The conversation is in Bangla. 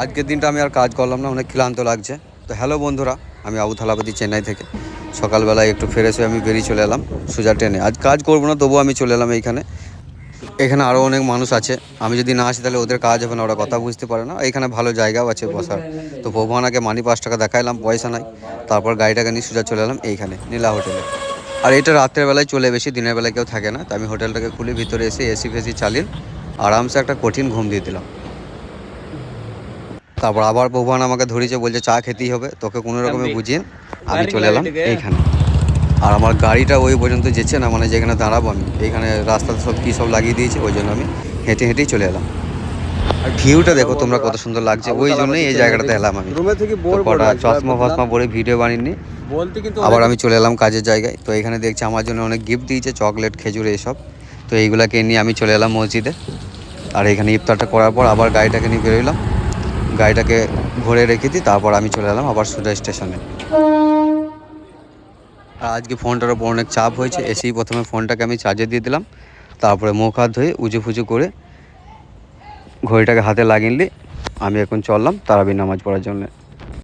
আজকের দিনটা আমি আর কাজ করলাম না, অনেক ক্লান্ত লাগছে। তো হ্যালো বন্ধুরা, আমি আবু থালাপতি, চেন্নাই থেকে। সকালবেলায় একটু ফ্রেশ হয়ে আমি বেরিয়ে চলে এলাম সোজা ট্রেনে। আজ কাজ করবো না, তবুও আমি চলে এলাম এইখানে। এখানে আরও অনেক মানুষ আছে, আমি যদি না আসি তাহলে ওদের কাজ হবে না, ওরা কথা বুঝতে পারে না। এখানে ভালো জায়গাও আছে বসার। তো ভগবানাকে মানি 5 টাকা দেখাইলাম, পয়সা নাই। তারপর গাড়িটাকে নিয়ে সোজা চলে এলাম এইখানে নীলা হোটেলে। আর এটা রাত্রের বেলায় চলে, বেশি দিনের বেলায় কেউ থাকে না। তো আমি হোটেলটাকে খুলে ভিতরে এসে এসি ফেসি চালিয়ে আরামসে একটা কঠিন ঘুম দিয়ে দিলাম। তারপর আবার ভগবান আমাকে ধরেছে, বলছে চা খেতেই হবে, তোকে কোনো রকমে বুঝিয়ে আমি চলে এলাম এইখানে। আর আমার গাড়িটা ওই পর্যন্ত যেছে না, মানে যেখানে দাঁড়াবো আমি, এইখানে রাস্তাতে সব কী সব লাগিয়ে দিয়েছে, ওই জন্য আমি হেঁটে হেঁটেই চলে এলাম। আর ভিউটা দেখো তোমরা কত সুন্দর লাগছে, ওই জন্যই এই জায়গাটাতে এলাম আমি। তো কটা চশমা ফশমা পরে ভিডিও বানিয়ে আবার আমি চলে এলাম কাজের জায়গায়। তো এখানে দেখছি আমার জন্য অনেক গিফট দিয়েছে, চকলেট, খেজুর, এইসব। তো এইগুলাকে নিয়ে আমি চলে এলাম মসজিদে। আর এখানে ইফতারটা করার পর আবার গাড়িটাকে নিয়ে বেরোলাম, গাড়িটাকে ঘুরে রেখে দিই। তারপর আমি চলে এলাম আবার সোজা স্টেশনে। আর আজকে ফোনটার ওপর অনেক চাপ হয়েছে, এসেই প্রথমে ফোনটাকে আমি চার্জে দিয়ে দিলাম। তারপরে মুখ হাত ধুয়ে উজু ফুজু করে ঘড়িটাকে হাতে লাগিয়ে নিয়ে আমি এখন চললাম তারাবি নামাজ পড়ার জন্য।